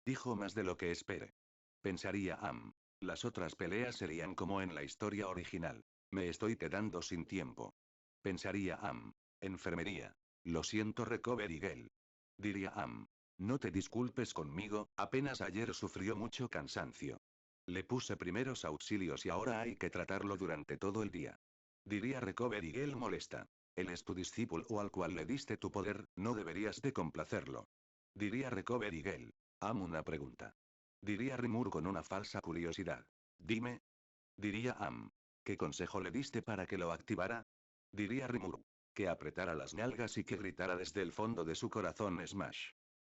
Dijo más de lo que espere. Pensaría Am. Las otras peleas serían como en la historia original. Me estoy quedando sin tiempo. Pensaría Am. Enfermería. Lo siento, Recovery Girl. Diría Am. No te disculpes conmigo, apenas ayer sufrió mucho cansancio. Le puse primeros auxilios y ahora hay que tratarlo durante todo el día. Diría Recovery Girl molesta. Él es tu discípulo al cual le diste tu poder, no deberías de complacerlo. Diría Recovery Girl. Am, una pregunta. Diría Rimur con una falsa curiosidad. Dime. Diría Am. ¿Qué consejo le diste para que lo activara? Diría Rimuru. Que apretara las nalgas y que gritara desde el fondo de su corazón Smash.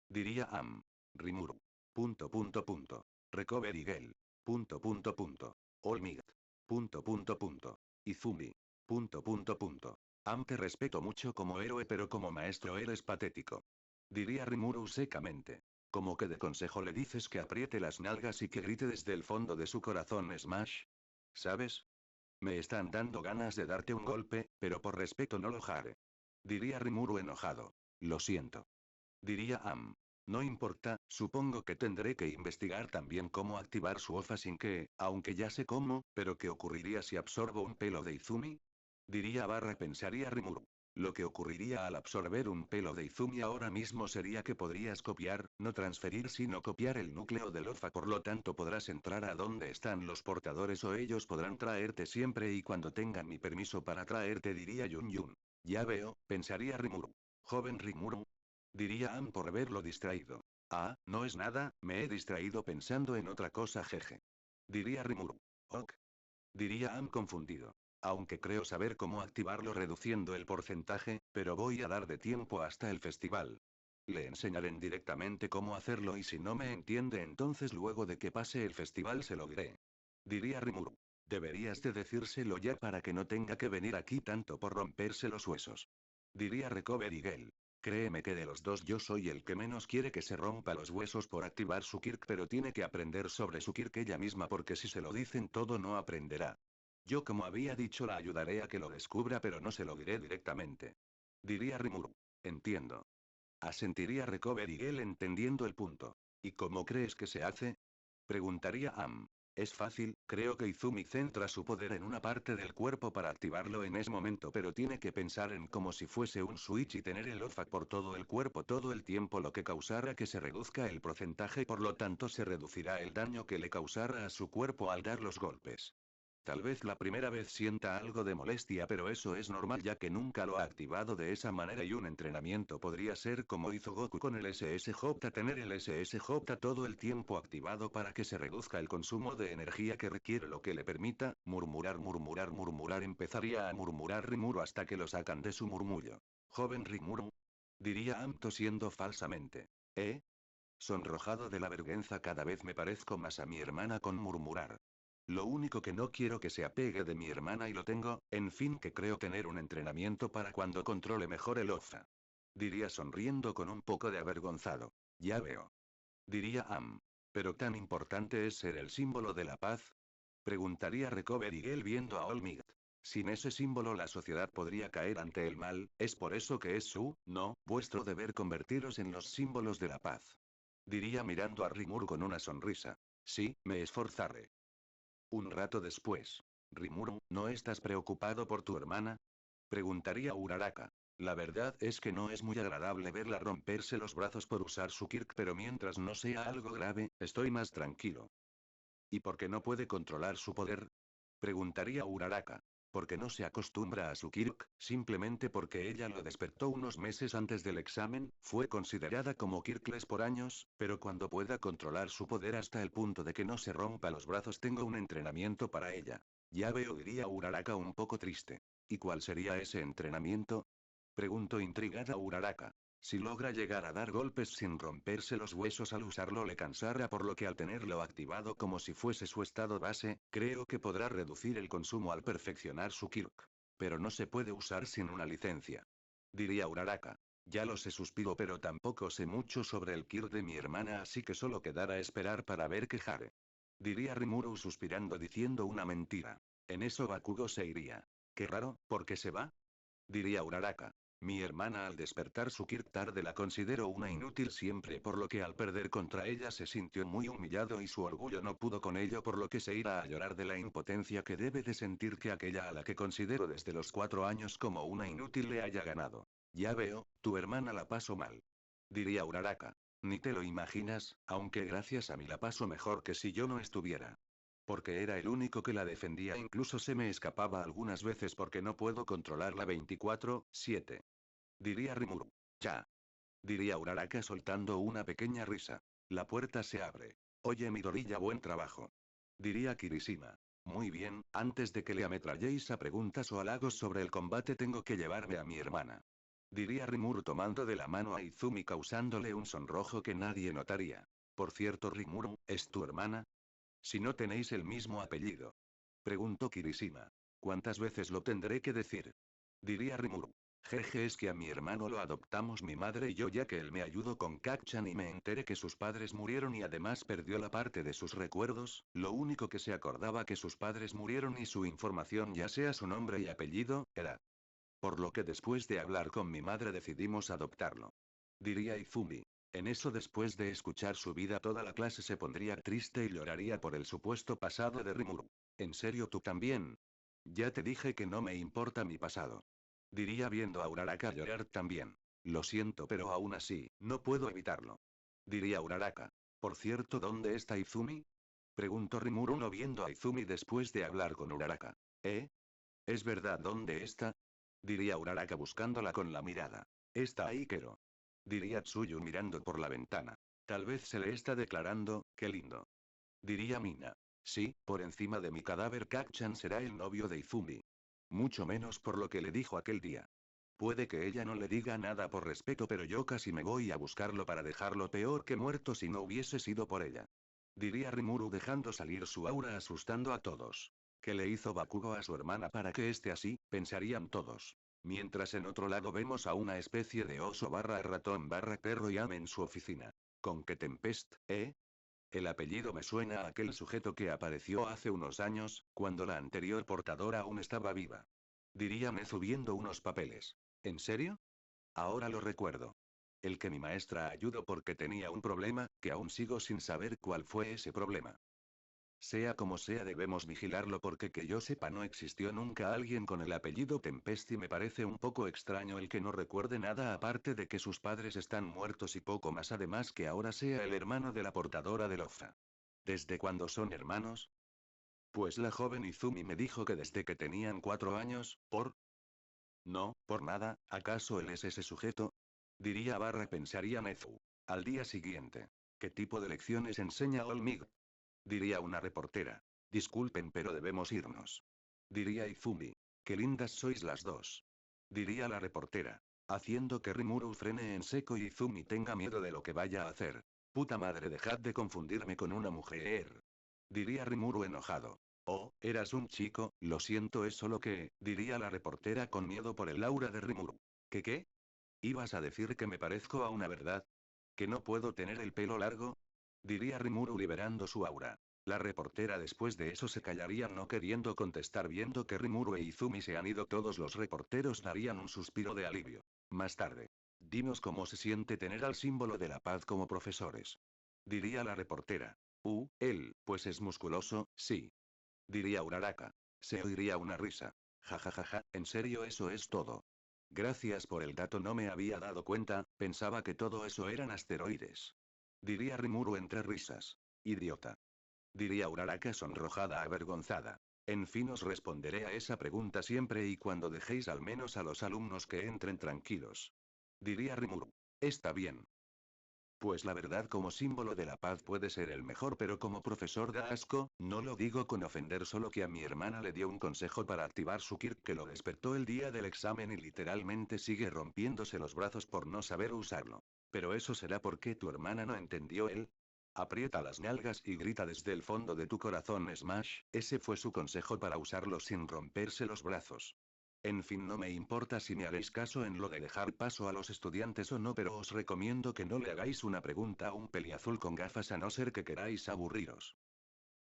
Diría Am. Rimuru. Punto punto punto. Recovery Girl. Punto punto punto. All Might. Punto punto punto. Izumi. Punto punto punto. Am, te respeto mucho como héroe, pero como maestro eres patético. Diría Rimuru secamente. ¿Cómo que de consejo le dices que apriete las nalgas y que grite desde el fondo de su corazón Smash? ¿Sabes? Me están dando ganas de darte un golpe, pero por respeto no lo haré. Diría Rimuru enojado. Lo siento. Diría Am. No importa, supongo que tendré que investigar también cómo activar su OFA sin que, aunque ya sé cómo, pero ¿qué ocurriría si absorbo un pelo de Izumi? Diría pensaría Rimuru. Lo que ocurriría al absorber un pelo de Izumi ahora mismo sería que podrías copiar, no transferir sino copiar el núcleo del OFA, por lo tanto podrás entrar a donde están los portadores o ellos podrán traerte siempre y cuando tengan mi permiso para traerte, diría Yun Yun. Ya veo, pensaría Rimuru. Joven Rimuru. Diría Am por verlo distraído. Ah, no es nada, me he distraído pensando en otra cosa, jeje. Diría Rimuru. Ok. Diría Am confundido. Aunque creo saber cómo activarlo reduciendo el porcentaje, pero voy a dar de tiempo hasta el festival. Le enseñaré directamente cómo hacerlo y si no me entiende entonces luego de que pase el festival se lo diré. Diría Rimuru. Deberías de decírselo ya para que no tenga que venir aquí tanto por romperse los huesos. Diría Recovery Girl. Créeme que de los dos yo soy el que menos quiere que se rompa los huesos por activar su Kirk, pero tiene que aprender sobre su Kirk ella misma porque si se lo dicen todo no aprenderá. Yo como había dicho la ayudaré a que lo descubra pero no se lo diré directamente. Diría Rimuru. Entiendo. Asentiría Recovery Girl entendiendo el punto. ¿Y cómo crees que se hace? Preguntaría Am. Es fácil, creo que Izumi centra su poder en una parte del cuerpo para activarlo en ese momento, pero tiene que pensar en como si fuese un switch y tener el OFA por todo el cuerpo todo el tiempo, lo que causará que se reduzca el porcentaje, por lo tanto se reducirá el daño que le causara a su cuerpo al dar los golpes. Tal vez la primera vez sienta algo de molestia, pero eso es normal ya que nunca lo ha activado de esa manera y un entrenamiento podría ser como hizo Goku con el SSJ, tener el SSJ todo el tiempo activado para que se reduzca el consumo de energía que requiere, lo que le permita murmurar, murmurar, murmurar. Empezaría a murmurar Rimuru hasta que lo sacan de su murmullo. Joven Rimuru. Diría Am tosiendo falsamente. ¿Eh? Sonrojado de la vergüenza, cada vez me parezco más a mi hermana con murmurar. Lo único que no quiero que se apegue de mi hermana y lo tengo, en fin, que creo tener un entrenamiento para cuando controle mejor el OFA. Diría sonriendo con un poco de avergonzado. Ya veo. Diría Am. ¿Pero tan importante es ser el símbolo de la paz? Preguntaría Recovery Girl viendo a Olmigt. Sin ese símbolo la sociedad podría caer ante el mal, es por eso que es no, vuestro deber convertiros en los símbolos de la paz. Diría mirando a Rimur con una sonrisa. Sí, me esforzaré. Un rato después. Rimuru, ¿no estás preocupado por tu hermana? Preguntaría Uraraka. La verdad es que no es muy agradable verla romperse los brazos por usar su Kirk, pero mientras no sea algo grave, estoy más tranquilo. ¿Y por qué no puede controlar su poder? Preguntaría Uraraka. Porque no se acostumbra a su Kirk, simplemente porque ella lo despertó unos meses antes del examen, fue considerada como Kirkless por años, pero cuando pueda controlar su poder hasta el punto de que no se rompa los brazos tengo un entrenamiento para ella. Ya veo, diría Uraraka un poco triste. ¿Y cuál sería ese entrenamiento? Preguntó intrigada Uraraka. Si logra llegar a dar golpes sin romperse los huesos al usarlo le cansará, por lo que al tenerlo activado como si fuese su estado base, creo que podrá reducir el consumo al perfeccionar su Kirk. Pero no se puede usar sin una licencia. Diría Uraraka. Ya lo sé, suspiro, pero tampoco sé mucho sobre el Kirk de mi hermana, así que solo quedará esperar para ver qué haré. Diría Rimuru suspirando diciendo una mentira. En eso Bakugo se iría. Qué raro, ¿por qué se va? Diría Uraraka. Mi hermana al despertar su Kirk tarde la consideró una inútil siempre, por lo que al perder contra ella se sintió muy humillado y su orgullo no pudo con ello, por lo que se irá a llorar de la impotencia que debe de sentir que aquella a la que considero desde los 4 años como una inútil le haya ganado. Ya veo, tu hermana la pasó mal. Diría Uraraka. Ni te lo imaginas, aunque gracias a mí la paso mejor que si yo no estuviera. Porque era el único que la defendía, incluso se me escapaba algunas veces porque no puedo controlarla 24/7. Diría Rimuru. Ya. Diría Uraraka soltando una pequeña risa. La puerta se abre. Oye Midoriya, buen trabajo. Diría Kirishima. Muy bien, antes de que le ametralléis a preguntas o halagos sobre el combate tengo que llevarme a mi hermana. Diría Rimuru tomando de la mano a Izumi causándole un sonrojo que nadie notaría. Por cierto Rimuru, ¿es tu hermana? Si no tenéis el mismo apellido. Preguntó Kirishima. ¿Cuántas veces lo tendré que decir? Diría Rimuru. Jeje, es que a mi hermano lo adoptamos mi madre y yo, ya que él me ayudó con Kacchan y me enteré que sus padres murieron y además perdió la parte de sus recuerdos, lo único que se acordaba que sus padres murieron y su información, ya sea su nombre y apellido, era. Por lo que después de hablar con mi madre decidimos adoptarlo. Diría Izumi. En eso, después de escuchar su vida, toda la clase se pondría triste y lloraría por el supuesto pasado de Rimuru. ¿En serio tú también? Ya te dije que no me importa mi pasado. Diría viendo a Uraraka llorar también. Lo siento, pero aún así, no puedo evitarlo. Diría Uraraka. Por cierto, ¿dónde está Izumi? Preguntó Rimuru no viendo a Izumi después de hablar con Uraraka. ¿Eh? ¿Es verdad dónde está? Diría Uraraka buscándola con la mirada. Está ahí, Kero. Diría Tsuyu mirando por la ventana. Tal vez se le está declarando, qué lindo. Diría Mina. Sí, por encima de mi cadáver Kacchan será el novio de Izumi. Mucho menos por lo que le dijo aquel día. Puede que ella no le diga nada por respeto, pero yo casi me voy a buscarlo para dejarlo peor que muerto si no hubiese sido por ella. Diría Rimuru dejando salir su aura asustando a todos. ¿Qué le hizo Bakugo a su hermana para que esté así? Pensarían todos. Mientras en otro lado vemos a una especie de oso barra ratón barra perro y en su oficina. ¿Con qué Tempest, eh? El apellido me suena a aquel sujeto que apareció hace unos años, cuando la anterior portadora aún estaba viva. Diría Nezu viendo unos papeles. ¿En serio? Ahora lo recuerdo. El que mi maestra ayudó porque tenía un problema, que aún sigo sin saber cuál fue ese problema. Sea como sea, debemos vigilarlo porque que yo sepa no existió nunca alguien con el apellido Tempest y me parece un poco extraño el que no recuerde nada aparte de que sus padres están muertos y poco más, además que ahora sea el hermano de la portadora de Lofa. ¿Desde cuándo son hermanos? Pues la joven Izumi me dijo que desde que tenían 4 años, por... No, por nada, ¿acaso él es ese sujeto? Diría barra pensaría Nezu. Al día siguiente. ¿Qué tipo de lecciones enseña Olmig? Diría una reportera. Disculpen, pero debemos irnos. Diría Izumi. Qué lindas sois las dos. Diría la reportera. Haciendo que Rimuru frene en seco y Izumi tenga miedo de lo que vaya a hacer. Puta madre, dejad de confundirme con una mujer. Diría Rimuru enojado. Oh, eras un chico, lo siento, es solo que, diría la reportera con miedo por el aura de Rimuru. ¿Qué? ¿Ibas a decir que me parezco a una verdad? ¿Que no puedo tener el pelo largo? Diría Rimuru liberando su aura. La reportera después de eso se callaría no queriendo contestar, viendo que Rimuru e Izumi se han ido. Todos los reporteros darían un suspiro de alivio. Más tarde. Dinos cómo se siente tener al símbolo de la paz como profesores. Diría la reportera. Él, pues es musculoso, sí. Diría Uraraka. Se oiría una risa. Ja ja ja ja, ¿en serio eso es todo? Gracias por el dato, no me había dado cuenta, pensaba que todo eso eran asteroides. Diría Rimuru entre risas. Idiota. Diría Uraraka sonrojada avergonzada. En fin, os responderé a esa pregunta siempre y cuando dejéis al menos a los alumnos que entren tranquilos. Diría Rimuru. Está bien. Pues la verdad, como símbolo de la paz puede ser el mejor, pero como profesor da asco. No lo digo con ofender, solo que a mi hermana le dio un consejo para activar su Kirk que lo despertó el día del examen y literalmente sigue rompiéndose los brazos por no saber usarlo. Pero eso será porque tu hermana no entendió él. Aprieta las nalgas y grita desde el fondo de tu corazón Smash, ese fue su consejo para usarlo sin romperse los brazos. En fin, no me importa si me haréis caso en lo de dejar paso a los estudiantes o no, pero os recomiendo que no le hagáis una pregunta a un peliazul con gafas a no ser que queráis aburriros.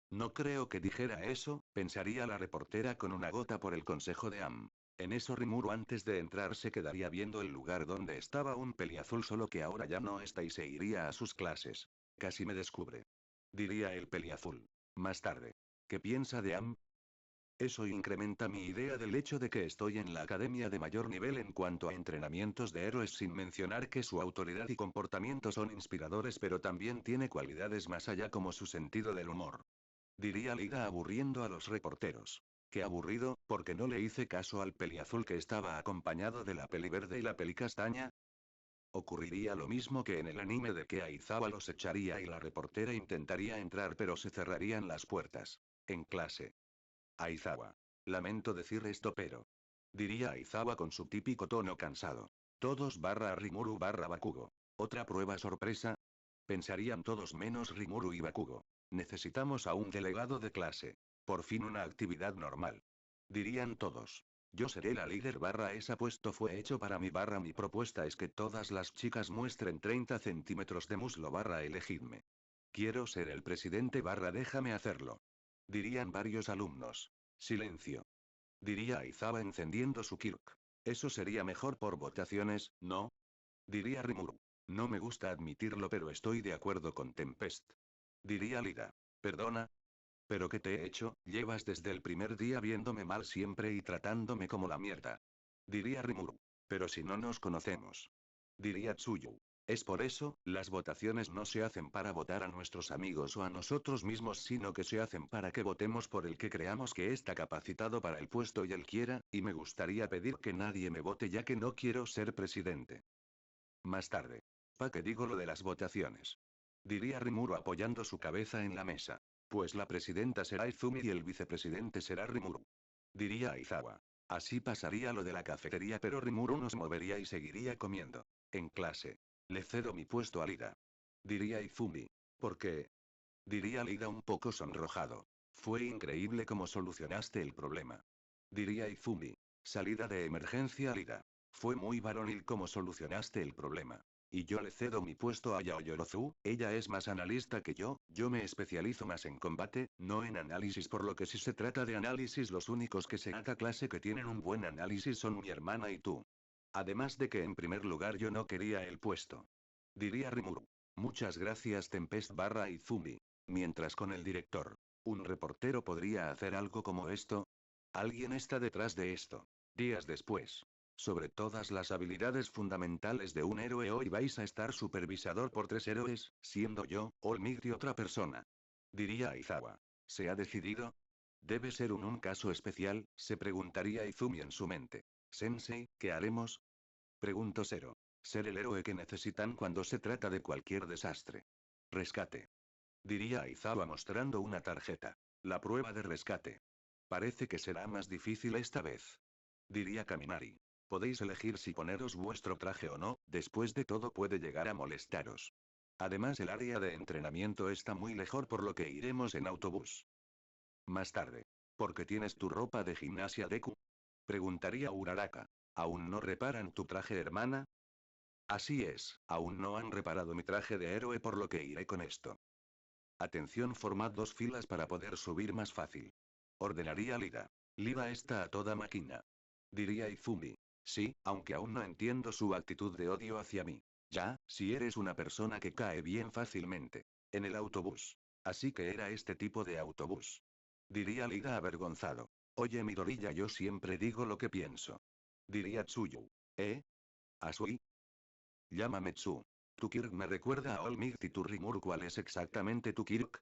No creo que dijera eso, pensaría la reportera con una gota por el consejo de Am. En eso Rimuru antes de entrar se quedaría viendo el lugar donde estaba un peliazul, solo que ahora ya no está y se iría a sus clases. Casi me descubre. Diría el peliazul. Más tarde. ¿Qué piensa de Am? Eso incrementa mi idea del hecho de que estoy en la academia de mayor nivel en cuanto a entrenamientos de héroes, sin mencionar que su autoridad y comportamiento son inspiradores, pero también tiene cualidades más allá como su sentido del humor. Diría Lida aburriendo a los reporteros. Qué aburrido, porque no le hice caso al peliazul que estaba acompañado de la peliverde y la pelicastaña. Ocurriría lo mismo que en el anime de que Aizawa los echaría y la reportera intentaría entrar pero se cerrarían las puertas. En clase. Aizawa. Lamento decir esto pero. Diría Aizawa con su típico tono cansado. Todos barra Rimuru barra Bakugo. ¿Otra prueba sorpresa? Pensarían todos menos Rimuru y Bakugo. Necesitamos a un delegado de clase. Por fin una actividad normal. Dirían todos. Yo seré la líder barra ese puesto fue hecho para mí barra mi propuesta es que todas las chicas muestren 30 centímetros de muslo barra elegidme. Quiero ser el presidente barra déjame hacerlo. Dirían varios alumnos. Silencio. Diría Aizawa encendiendo su kirk. Eso sería mejor por votaciones, ¿no? Diría Rimuru. No me gusta admitirlo pero estoy de acuerdo con Tempest. Diría Lida. Perdona. ¿Pero qué te he hecho? Llevas desde el primer día viéndome mal siempre y tratándome como la mierda. Diría Rimuru. Pero si no nos conocemos. Diría Tsuyu. Es por eso, las votaciones no se hacen para votar a nuestros amigos o a nosotros mismos, sino que se hacen para que votemos por el que creamos que está capacitado para el puesto y él quiera, y me gustaría pedir que nadie me vote ya que no quiero ser presidente. Más tarde. ¿Pa' qué digo lo de las votaciones? Diría Rimuru apoyando su cabeza en la mesa. Pues la presidenta será Izumi y el vicepresidente será Rimuru. Diría Aizawa. Así pasaría lo de la cafetería pero Rimuru no se movería y seguiría comiendo. En clase. Le cedo mi puesto a Lida. Diría Izumi. ¿Por qué? Diría Lida un poco sonrojado. Fue increíble cómo solucionaste el problema. Diría Izumi. Salida de emergencia Lida. Fue muy varonil cómo solucionaste el problema. Y yo le cedo mi puesto a Yaoyorozu, ella es más analista que yo me especializo más en combate, no en análisis, por lo que si se trata de análisis los únicos que se haga clase que tienen un buen análisis son mi hermana y tú. Además de que en primer lugar yo no quería el puesto. Diría Rimuru. Muchas gracias Tempest barra Izumi. Mientras con el director. ¿Un reportero podría hacer algo como esto? Alguien está detrás de esto. Días después. Sobre todas las habilidades fundamentales de un héroe hoy vais a estar supervisador por 3 héroes, siendo yo, Olmig y otra persona. Diría Aizawa. ¿Se ha decidido? Debe ser un caso especial, se preguntaría Izumi en su mente. Sensei, ¿qué haremos? Pregunto Zero. Ser el héroe que necesitan cuando se trata de cualquier desastre. Rescate. Diría Aizawa mostrando una tarjeta. La prueba de rescate. Parece que será más difícil esta vez. Diría Kaminari. Podéis elegir si poneros vuestro traje o no, después de todo puede llegar a molestaros. Además el área de entrenamiento está muy lejos por lo que iremos en autobús. Más tarde. ¿Por qué tienes tu ropa de gimnasia Deku? Preguntaría Uraraka. ¿Aún no reparan tu traje hermana? Así es, aún no han reparado mi traje de héroe por lo que iré con esto. Atención, formad 2 filas para poder subir más fácil. Ordenaría Lida. Lida está a toda máquina. Diría Izumi. Sí, aunque aún no entiendo su actitud de odio hacia mí. Ya, si eres una persona que cae bien fácilmente. En el autobús. Así que era este tipo de autobús. Diría Lida avergonzado. Oye Midoriya, yo siempre digo lo que pienso. Diría Tsuyu. ¿Eh? ¿Asui? Llámame Tsu. Tu Kirk me recuerda a All Might y tu Rimuru. ¿Cuál es exactamente tu Kirk?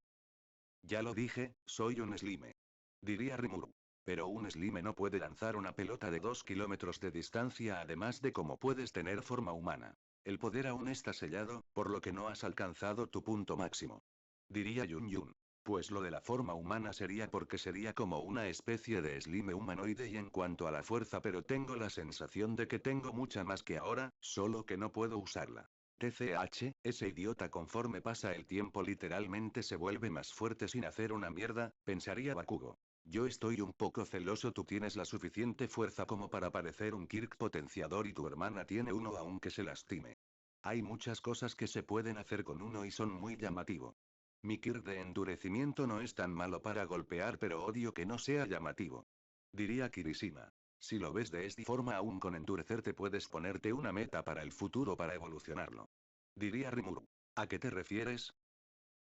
Ya lo dije, soy un Slime. Diría Rimuru. Pero un Slime no puede lanzar una pelota de 2 kilómetros de distancia, además de cómo puedes tener forma humana. El poder aún está sellado, por lo que no has alcanzado tu punto máximo. Diría Yun Yun. Pues lo de la forma humana sería porque sería como una especie de Slime humanoide y en cuanto a la fuerza, pero tengo la sensación de que tengo mucha más que ahora, solo que no puedo usarla. TCH, ese idiota conforme pasa el tiempo literalmente se vuelve más fuerte sin hacer una mierda, pensaría Bakugo. Yo estoy un poco celoso, tú tienes la suficiente fuerza como para parecer un Kirk potenciador y tu hermana tiene uno aunque se lastime. Hay muchas cosas que se pueden hacer con uno y son muy llamativo. Mi Kirk de endurecimiento no es tan malo para golpear pero odio que no sea llamativo. Diría Kirishima. Si lo ves de esta forma, aún con endurecerte puedes ponerte una meta para el futuro para evolucionarlo. Diría Rimuru. ¿A qué te refieres?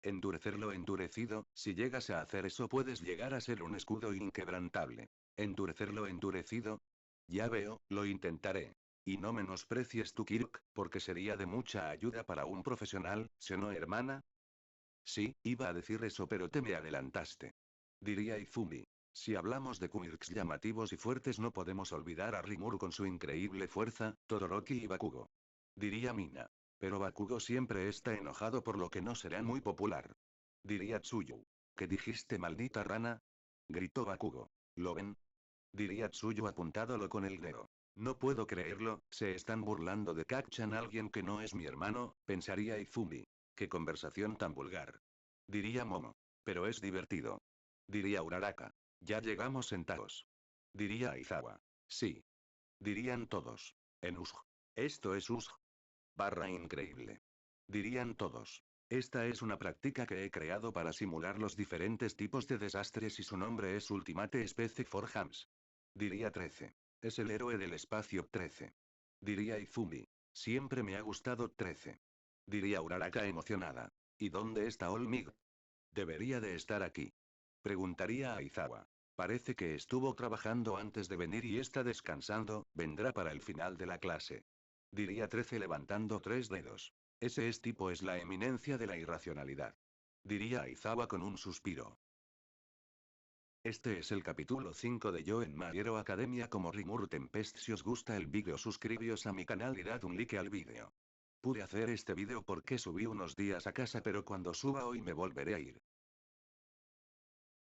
Endurecer lo endurecido, si llegas a hacer eso puedes llegar a ser un escudo inquebrantable. ¿Endurecer lo endurecido? Ya veo, lo intentaré. Y no menosprecies tu Kirk, porque sería de mucha ayuda para un profesional, ¿sí no, hermana? Sí, iba a decir eso pero te me adelantaste. Diría Izumi. Si hablamos de quirks llamativos y fuertes no podemos olvidar a Rimuru con su increíble fuerza, Todoroki y Bakugo. Diría Mina. Pero Bakugo siempre está enojado por lo que no será muy popular. Diría Tsuyu. ¿Qué dijiste, maldita rana? Gritó Bakugo. ¿Lo ven? Diría Tsuyu apuntándolo con el dedo. No puedo creerlo, se están burlando de Kacchan, alguien que no es mi hermano, pensaría Izumi. Qué conversación tan vulgar. Diría Momo. Pero es divertido. Diría Uraraka. Ya llegamos sentados. Diría Aizawa. Sí. Dirían todos. En Usg. Esto es Usg. Barra increíble. Dirían todos. Esta es una práctica que he creado para simular los diferentes tipos de desastres y su nombre es Ultimate Spec for Hams. Diría 13. Es el héroe del espacio 13. Diría Izumi. Siempre me ha gustado 13. Diría Uraraka emocionada. ¿Y dónde está Olmig? Debería de estar aquí. Preguntaría a Aizawa. Parece que estuvo trabajando antes de venir y está descansando, vendrá para el final de la clase. Diría 13 levantando 3 dedos. Ese tipo es la eminencia de la irracionalidad. Diría Aizawa con un suspiro. Este es el capítulo 5 de Yo en My Hero Academia como Rimuru Tempest. Si os gusta el vídeo suscribíos a mi canal y dad un like al vídeo. Pude hacer este vídeo porque subí unos días a casa pero cuando suba hoy me volveré a ir.